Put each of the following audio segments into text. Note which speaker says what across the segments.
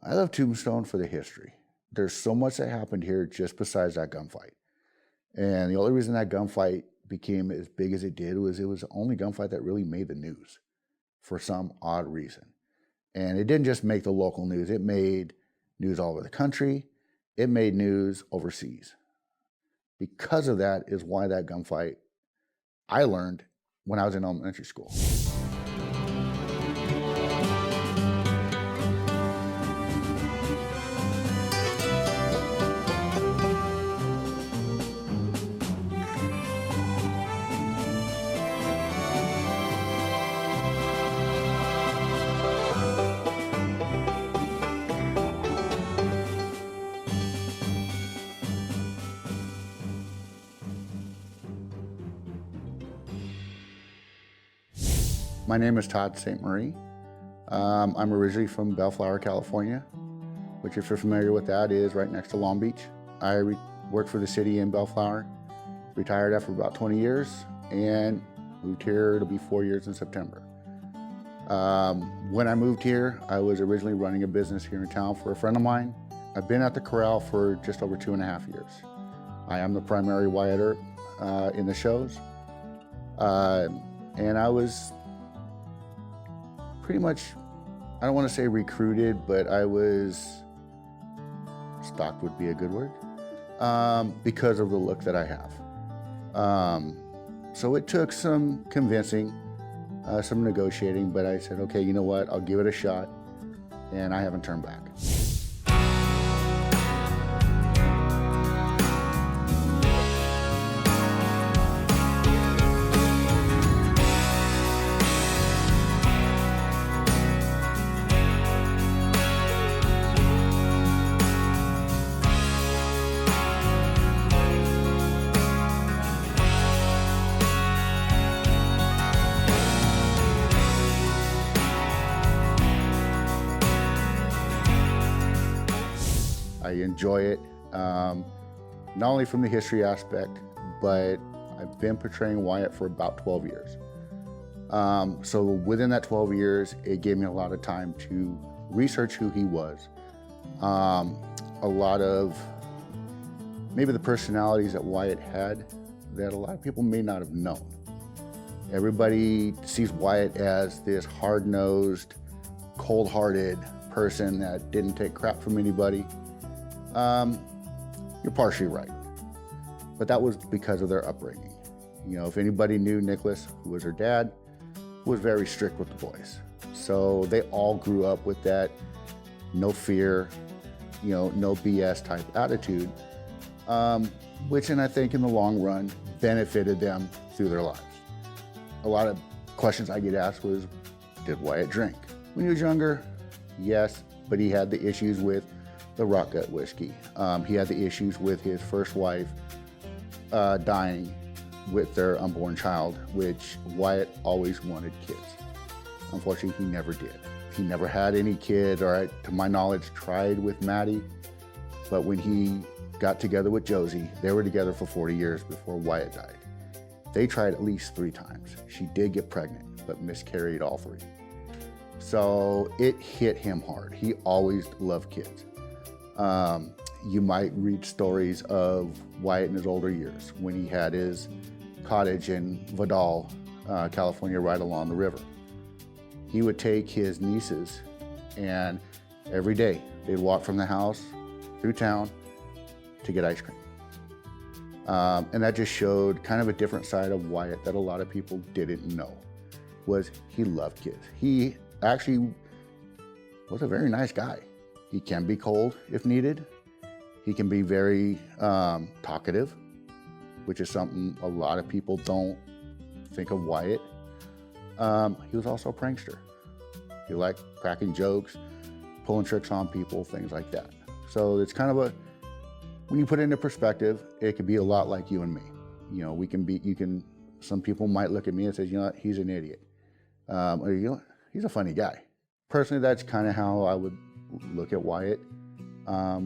Speaker 1: I love Tombstone for the history. There's so much that happened here just besides that gunfight. And the only reason that gunfight became as big as it did was it was the only gunfight that really made the news for some odd reason. And it didn't just make the local news, it made news all over the country, it made news overseas. Because of that is why that gunfight I learned when I was in elementary school. My name is Todd St. Marie. I'm originally from Bellflower, California, which if you're familiar with that is right next to Long Beach. I worked for the city in Bellflower, retired after about 20 years, and moved here. It'll be 4 years in September. When I moved here, I was originally running a business here in town for a friend of mine. I've been at the corral for just over 2.5 years. I am the primary Wyatt Earp in the shows. And I was pretty much, I don't want to say recruited, but I was, stalked would be a good word, because of the look that I have. So it took some convincing, some negotiating, but I said, okay, you know what, I'll give it a shot, and I haven't turned back. I enjoy it, not only from the history aspect, but I've been portraying Wyatt for about 12 years. So within that 12 years, it gave me a lot of time to research who he was. A lot of maybe the personalities that Wyatt had that a lot of people may not have known. Everybody sees Wyatt as this hard-nosed, cold-hearted person that didn't take crap from anybody. You're partially right, but that was because of their upbringing. You know, if anybody knew Nicholas, who was her dad, was very strict with the boys. So they all grew up with that no fear, you know, no BS type attitude, which, and I think in the long run, benefited them through their lives. A lot of questions I get asked was, did Wyatt drink? When he was younger, yes, but he had the issues with the rock gut whiskey. He had the issues with his first wife dying with their unborn child, which Wyatt always wanted kids. Unfortunately, he never did. He never had any kids, or to my knowledge, tried with Maddie, but when he got together with Josie, they were together for 40 years before Wyatt died. They tried at least 3 times. She did get pregnant, but miscarried all 3. So it hit him hard. He always loved kids. You might read stories of Wyatt in his older years when he had his cottage in Vidal, California, right along the river. He would take his nieces, and every day they'd walk from the house through town to get ice cream. And that just showed kind of a different side of Wyatt that a lot of people didn't know, was he loved kids. He actually was a very nice guy. He can be cold if needed. He can be very talkative, which is something a lot of people don't think of Wyatt. He was also a prankster. He liked cracking jokes, pulling tricks on people, things like that. So it's kind of when you put it into perspective, it could be a lot like you and me. You know, some people might look at me and say, you know what, he's an idiot. Or, you know, he's a funny guy. Personally, that's kind of how I would look at Wyatt.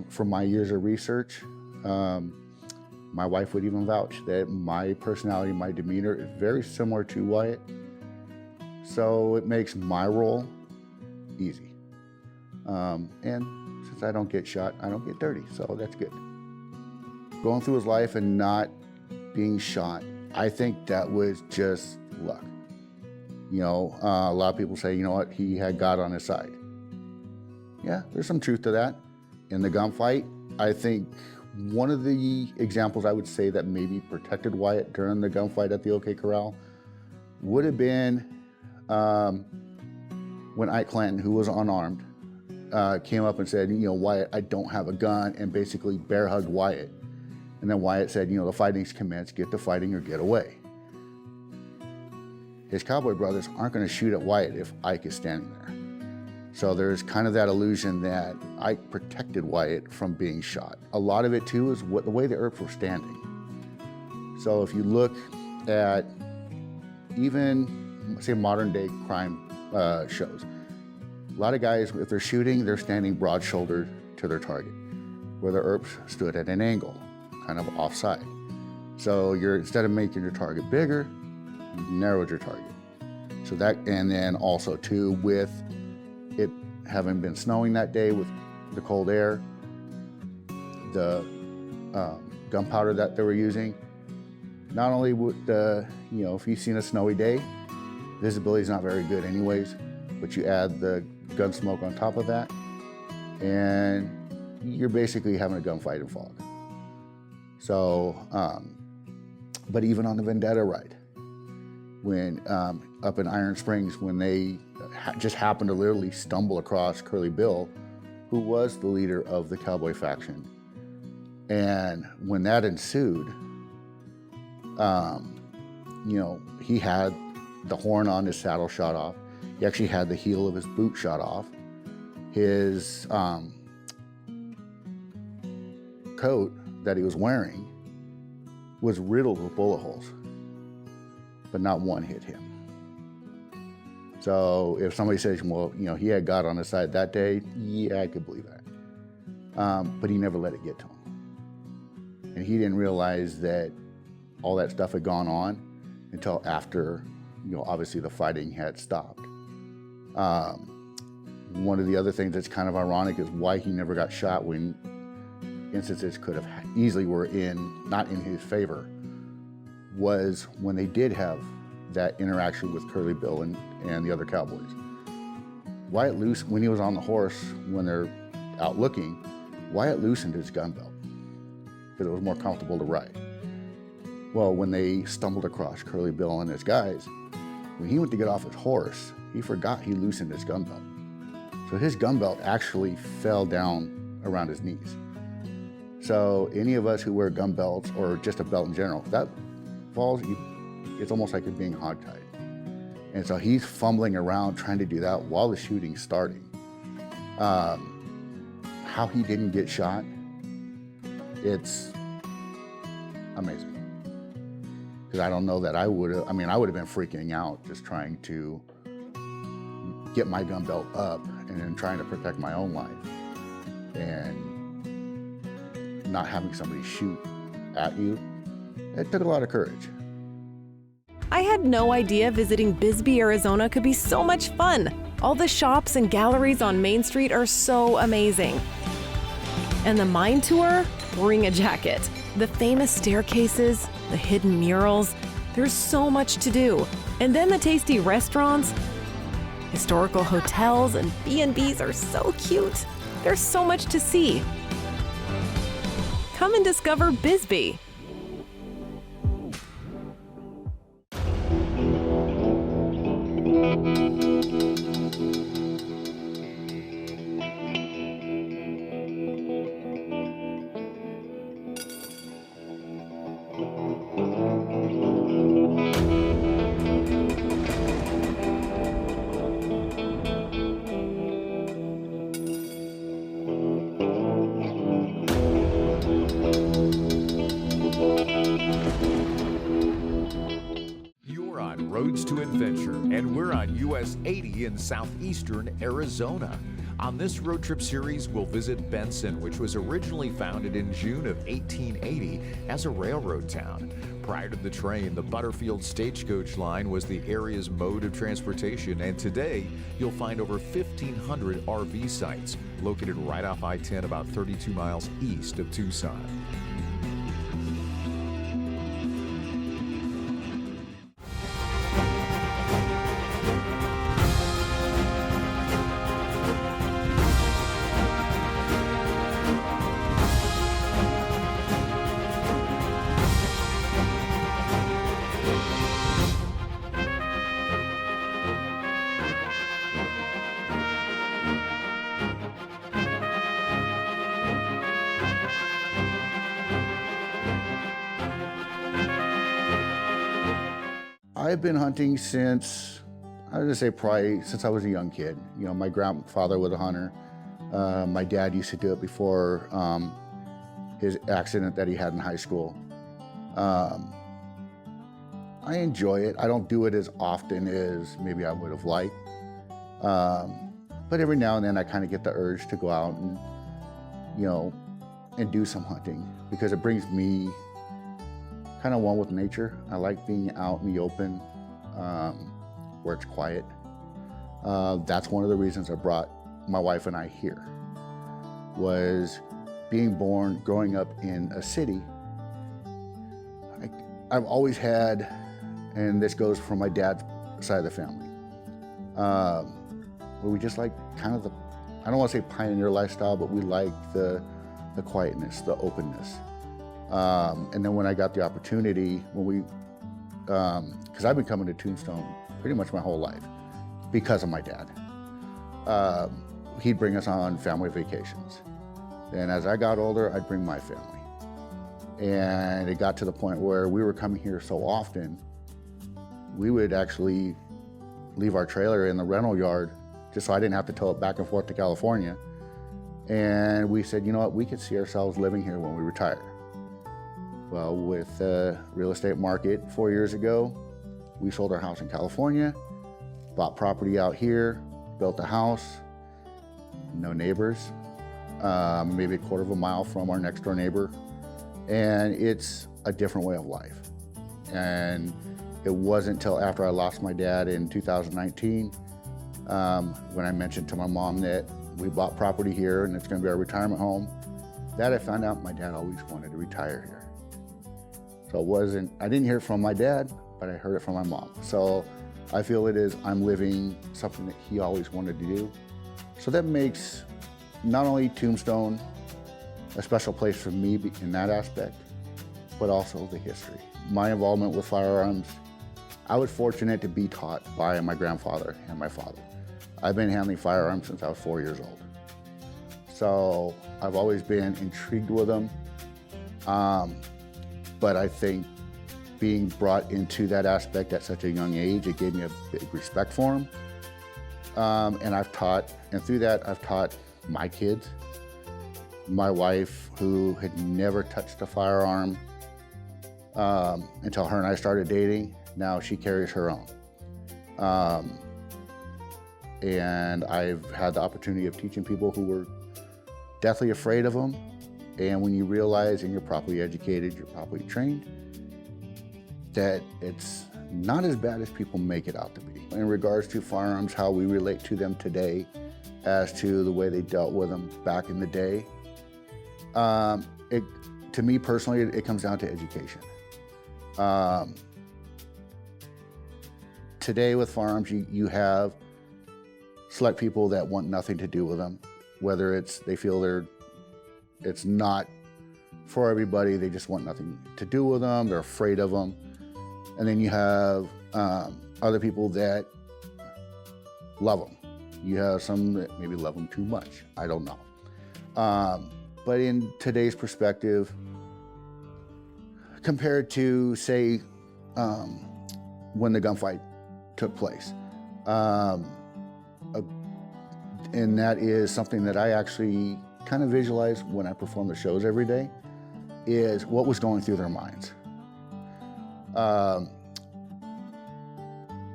Speaker 1: From my years of research, my wife would even vouch that my personality, my demeanor is very similar to Wyatt. So it makes my role easy. And Since I don't get shot, I don't get dirty, so that's good. Going through his life and not being shot, I think that was just luck. You know, a lot of people say, you know what, he had God on his side. Yeah, there's some truth to that. In the gunfight, I think one of the examples I would say that maybe protected Wyatt during the gunfight at the OK Corral would have been when Ike Clanton, who was unarmed, came up and said, you know, Wyatt, I don't have a gun, and basically bear hugged Wyatt. And then Wyatt said, you know, the fighting's commenced, get to fighting or get away. His cowboy brothers aren't going to shoot at Wyatt if Ike is standing there. So there's kind of that illusion that Ike protected Wyatt from being shot. A lot of it too is the way the Earps were standing. So if you look at even, say, modern day crime shows, a lot of guys, if they're shooting, they're standing broad-shouldered to their target, where the Earps stood at an angle, kind of offside. So instead of making your target bigger, you narrowed your target. So that, and then also too, with it having been snowing that day with the cold air, the gunpowder that they were using, not only would you know, if you've seen a snowy day, visibility is not very good anyways, but you add the gun smoke on top of that, and you're basically having a gunfight in fog. So, but even on the Vendetta ride, when up in Iron Springs, when they just happened to literally stumble across Curly Bill, who was the leader of the cowboy faction. And when that ensued, you know, he had the horn on his saddle shot off. He actually had the heel of his boot shot off. His coat that he was wearing was riddled with bullet holes, but not one hit him. So if somebody says, well, you know, he had God on his side that day, yeah, I could believe that. But he never let it get to him. And he didn't realize that all that stuff had gone on until after, you know, obviously the fighting had stopped. One of the other things that's kind of ironic is why he never got shot when instances could have easily were not in his favor, was when they did have that interaction with Curly Bill and the other cowboys. Wyatt when he was on the horse, when they're out looking, Wyatt loosened his gun belt because it was more comfortable to ride. Well, when they stumbled across Curly Bill and his guys, when he went to get off his horse, he forgot he loosened his gun belt. So his gun belt actually fell down around his knees. So any of us who wear gun belts or just a belt in general, that falls, it's almost like you're being hogtied. And so he's fumbling around trying to do that while the shooting's starting. How he didn't get shot, it's amazing. Because I don't know that I would have been freaking out just trying to get my gun belt up and then trying to protect my own life and not having somebody shoot at you. It took a lot of courage.
Speaker 2: I had no idea visiting Bisbee, Arizona could be so much fun. All the shops and galleries on Main Street are so amazing. And the mine tour? Bring a jacket. The famous staircases, the hidden murals, there's so much to do. And then the tasty restaurants, historical hotels, and B&Bs are so cute. There's so much to see. Come and discover Bisbee.
Speaker 3: Roads to Adventure, and we're on US 80 in southeastern Arizona. On this road trip series, we'll visit Benson, which was originally founded in June of 1880 as a railroad town. Prior to the train, the Butterfield Stagecoach line was the area's mode of transportation, and today you'll find over 1,500 RV sites located right off I-10 about 32 miles east of Tucson.
Speaker 1: I've been hunting since, I was gonna say probably since I was a young kid. You know, my grandfather was a hunter. My dad used to do it before his accident that he had in high school. I enjoy it. I don't do it as often as maybe I would have liked. But every now and then I kind of get the urge to go out and, you know, and do some hunting because it brings me kind of one with nature. I like being out in the open where it's quiet. That's one of the reasons I brought my wife and I here, was being born, growing up in a city. I've always had, and this goes from my dad's side of the family, where we just like kind of the, I don't want to say pioneer lifestyle, but we like the quietness, the openness. And then when I got the opportunity, when we, because I've been coming to Tombstone pretty much my whole life because of my dad. He'd bring us on family vacations. And as I got older, I'd bring my family. And it got to the point where we were coming here so often, we would actually leave our trailer in the rental yard just so I didn't have to tow it back and forth to California. And we said, you know what, we could see ourselves living here when we retire. Well, with the real estate market 4 years ago, we sold our house in California, bought property out here, built a house, no neighbors, maybe a quarter of a mile from our next door neighbor. And it's a different way of life. And it wasn't until after I lost my dad in 2019, when I mentioned to my mom that we bought property here and it's gonna be our retirement home, that I found out my dad always wanted to retire here. So it wasn't, I didn't hear it from my dad, but I heard it from my mom. So I feel it is, I'm living something that he always wanted to do. So that makes not only Tombstone a special place for me in that aspect, but also the history. My involvement with firearms, I was fortunate to be taught by my grandfather and my father. I've been handling firearms since I was 4 years old. So I've always been intrigued with them. But I think being brought into that aspect at such a young age, it gave me a big respect for them. And I've taught, and through that, I've taught my kids, my wife, who had never touched a firearm until her and I started dating. Now she carries her own. And I've had the opportunity of teaching people who were deathly afraid of them. And when you realize and you're properly educated, you're properly trained, that it's not as bad as people make it out to be. In regards to firearms, how we relate to them today as to the way they dealt with them back in the day, to me personally, it comes down to education. Today with firearms, you have select people that want nothing to do with them, whether it's they feel it's not for everybody, they just want nothing to do with them, they're afraid of them. And then you have other people that love them. You have some that maybe love them too much, I don't know. But in today's perspective, compared to say, when the gunfight took place, and that is something that I actually kind of visualize when I perform the shows every day, is what was going through their minds.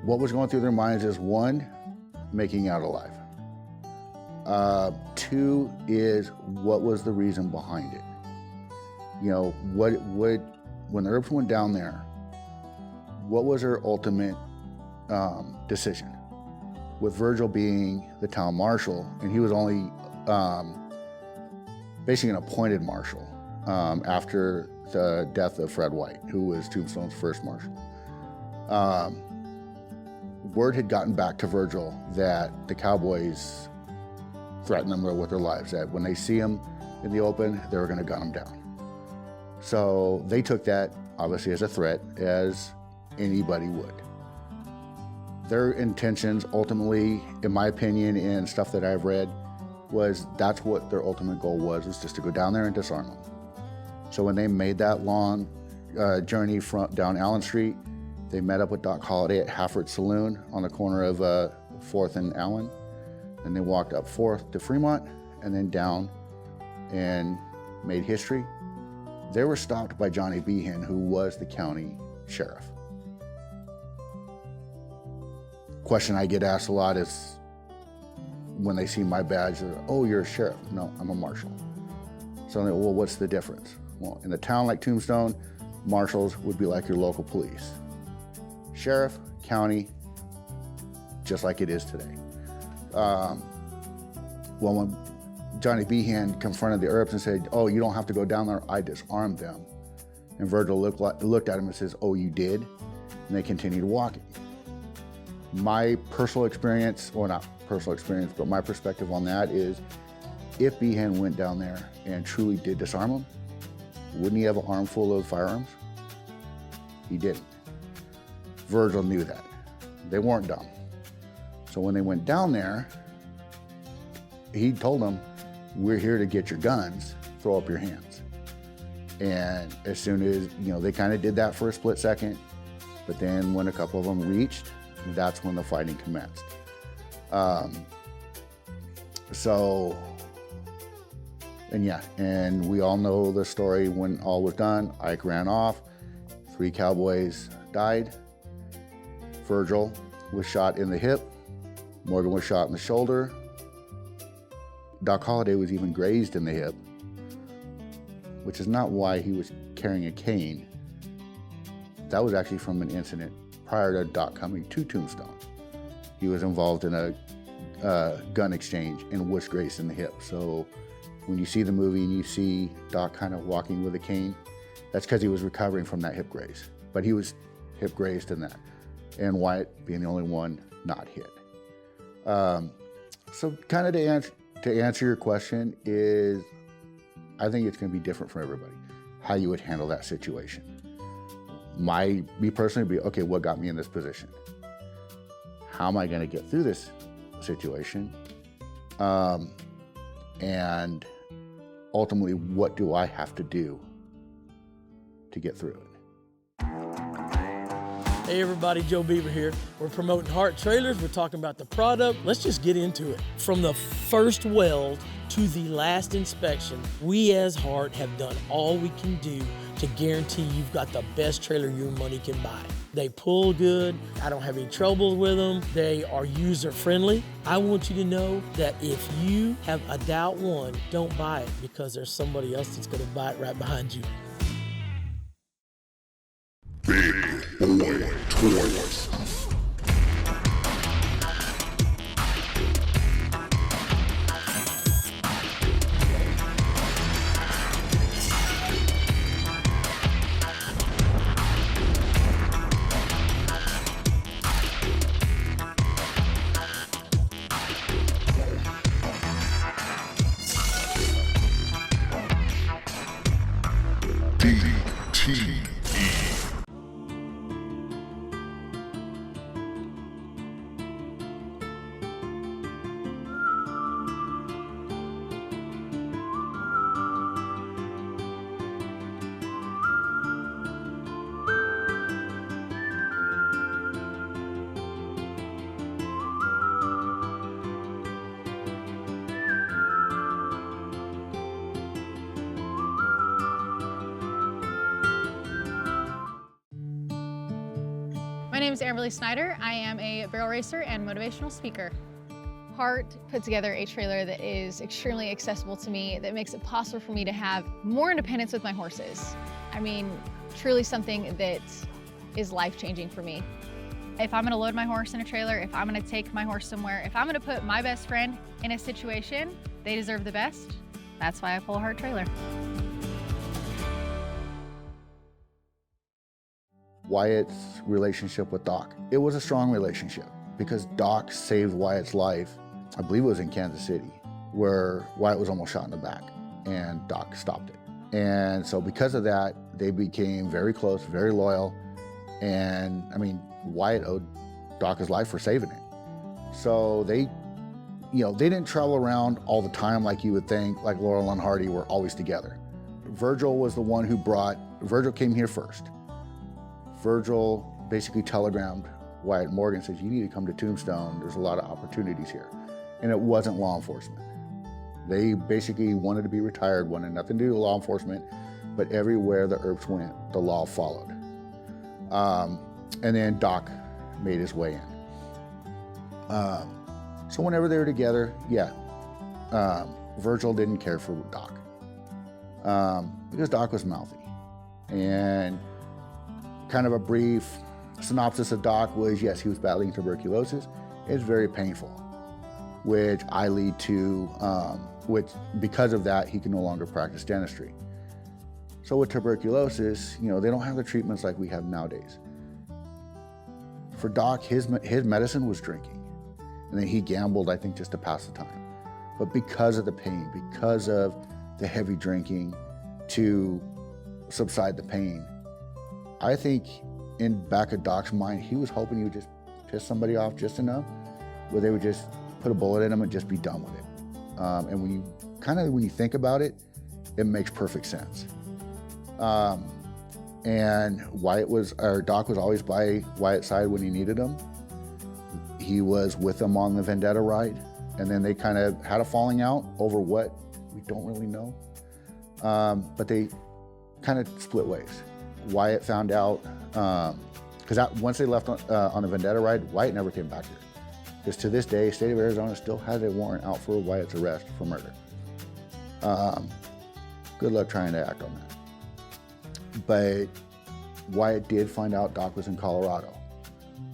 Speaker 1: What was going through their minds is, one, making it out alive. Two is, what was the reason behind it? You know, when the Earps went down there, what was their ultimate decision? With Virgil being the town marshal, and he was only basically an appointed marshal after the death of Fred Wyatt, who was Tombstone's first marshal. Word had gotten back to Virgil that the cowboys threatened them with their lives, that when they see him in the open, they were going to gun him down. So they took that, obviously, as a threat, as anybody would. Their intentions, ultimately, in my opinion, and stuff that I've read, was that's what their ultimate goal was just to go down there and disarm them. So when they made that long journey down Allen Street, they met up with Doc Holliday at Hafford Saloon on the corner of 4th and Allen. And they walked up 4th to Fremont and then down and made history. They were stopped by Johnny Behan, who was the county sheriff. Question I get asked a lot is, when they see my badge, they're, oh, you're a sheriff. No, I'm a marshal. So they're, well, what's the difference? Well, in a town like Tombstone, marshals would be like your local police. Sheriff, county, just like it is today. Well, when Johnny Behan confronted the Earps and said, oh, you don't have to go down there, I disarmed them. And Virgil looked at him and says, oh, you did? And they continued walking. My personal experience, or not personal experience, but my perspective on that is, if Behan went down there and truly did disarm them, wouldn't he have an armful of firearms? He didn't. Virgil knew that. They weren't dumb. So when they went down there, he told them, we're here to get your guns, throw up your hands. And as soon as, they kind of did that for a split second, but then when a couple of them reached, that's when the fighting commenced. And we all know the story. When all was done, Ike ran off, 3 cowboys died. Virgil was shot in the hip, Morgan was shot in the shoulder. Doc Holliday was even grazed in the hip, which is not why he was carrying a cane. That was actually from an incident prior to Doc coming to Tombstone. He was involved in a gun exchange and was grazed in the hip. So when you see the movie and you see Doc kind of walking with a cane, that's because he was recovering from that hip graze. But he was hip grazed in that. And Wyatt being the only one not hit. So kind of to answer your question is, I think it's going to be different for everybody, how you would handle that situation. Me personally would be, okay, what got me in this position? How am I going to get through this situation? And ultimately, what do I have to do to get through it?
Speaker 4: Hey everybody, Joe Beaver here. We're promoting Hart Trailers. We're talking about the product. Let's just get into it. From the first weld to the last inspection, we as Hart have done all we can do to guarantee you've got the best trailer your money can buy. They pull good. I don't have any trouble with them. They are user friendly. I want you to know that if you have a doubt one, don't buy it, because there's somebody else that's gonna buy it right behind you.
Speaker 5: Big Boy Toys. DTE.
Speaker 6: My name is Amberly Snyder. I am a barrel racer and motivational speaker. Hart put together a trailer that is extremely accessible to me, that makes it possible for me to have more independence with my horses. I mean, truly something that is life-changing for me. If I'm gonna load my horse in a trailer, if I'm gonna take my horse somewhere, if I'm gonna put my best friend in a situation, they deserve the best. That's why I pull a Hart trailer.
Speaker 1: Wyatt's relationship with Doc. It was a strong relationship because Doc saved Wyatt's life. I believe it was in Kansas City, where Wyatt was almost shot in the back and Doc stopped it. And so because of that, they became very close, very loyal. And I mean, Wyatt owed Doc his life for saving it. So they didn't travel around all the time like you would think, like Laurel and Hardy were always together. Virgil was the one who Virgil came here first. Virgil basically telegrammed Wyatt Morgan, says, you need to come to Tombstone. There's a lot of opportunities here. And it wasn't law enforcement. They basically wanted to be retired, wanted nothing to do with law enforcement, but everywhere the Earps went, the law followed. And then Doc made his way in. So whenever they were together, Virgil didn't care for Doc because Doc was mouthy. And kind of a brief synopsis of Doc was, yes, he was battling tuberculosis. It's very painful, which I lead to, which because of that, he can no longer practice dentistry. So with tuberculosis, they don't have the treatments like we have nowadays. For Doc, his medicine was drinking. And then he gambled, I think, just to pass the time. But because of the pain, because of the heavy drinking to subside the pain, I think in back of Doc's mind, he was hoping he would just piss somebody off just enough where they would just put a bullet in him and just be done with it. And when you think about it, it makes perfect sense. And Doc was always by Wyatt's side when he needed him. He was with him on the Vendetta ride, and then they kind of had a falling out over what we don't really know. But they kind of split ways. Wyatt found out, because once they left on the Vendetta ride, Wyatt never came back here. Because to this day, state of Arizona still has a warrant out for Wyatt's arrest for murder. Good luck trying to act on that. But Wyatt did find out Doc was in Colorado.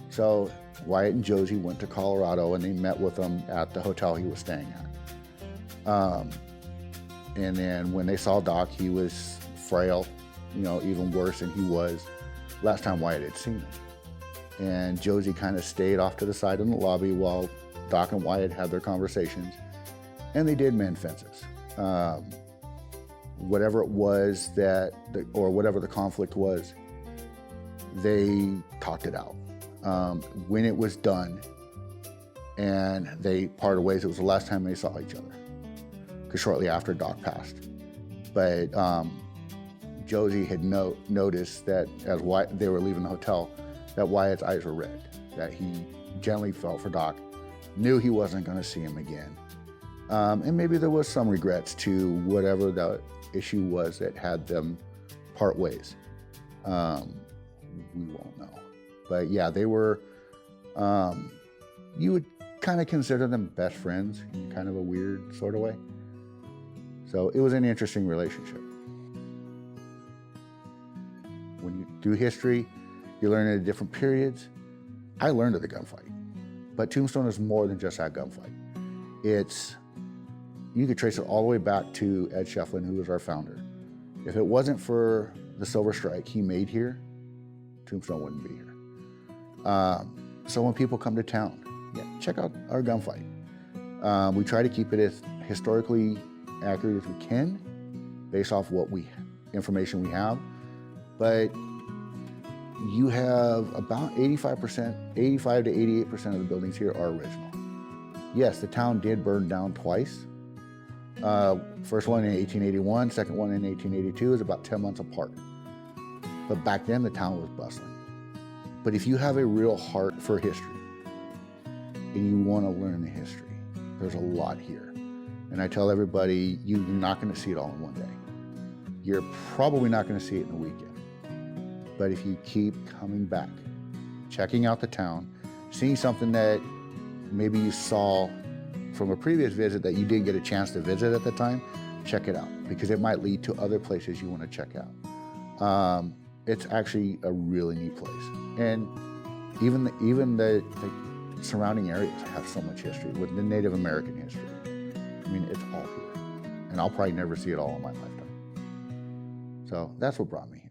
Speaker 1: So Wyatt and Josie went to Colorado and they met with him at the hotel he was staying at. And then when they saw Doc, he was frail, even worse than he was last time Wyatt had seen him. And Josie kind of stayed off to the side in the lobby while Doc and Wyatt had their conversations. And they did mend fences. Whatever it was or whatever the conflict was, they talked it out. When it was done and they parted ways, it was the last time they saw each other, because shortly after Doc passed. But Josie had noticed that as they were leaving the hotel, that Wyatt's eyes were red, that he gently felt for Doc, knew he wasn't going to see him again. And maybe there was some regrets to whatever the issue was that had them part ways. We won't know. But yeah, they were, you would kind of consider them best friends in kind of a weird sort of way. So it was an interesting relationship. When you do history, you learn at different periods. I learned of the gunfight, but Tombstone is more than just that gunfight. You could trace it all the way back to Ed Shefflin, who was our founder. If it wasn't for the silver strike he made here, Tombstone wouldn't be here. So when people come to town, check out our gunfight. We try to keep it as historically accurate as we can, based off what information we have. But you have about 85 to 88% of the buildings here are original. Yes, the town did burn down twice. First one in 1881, second one in 1882 is about 10 months apart. But back then the town was bustling. But if you have a real heart for history and you want to learn the history, there's a lot here. And I tell everybody, you're not going to see it all in one day. You're probably not going to see it in a weekend. But if you keep coming back, checking out the town, seeing something that maybe you saw from a previous visit that you didn't get a chance to visit at the time, check it out, because it might lead to other places you want to check out. It's actually a really neat place. And even the surrounding areas have so much history with the Native American history. I mean, it's all here. And I'll probably never see it all in my lifetime. So that's what brought me here.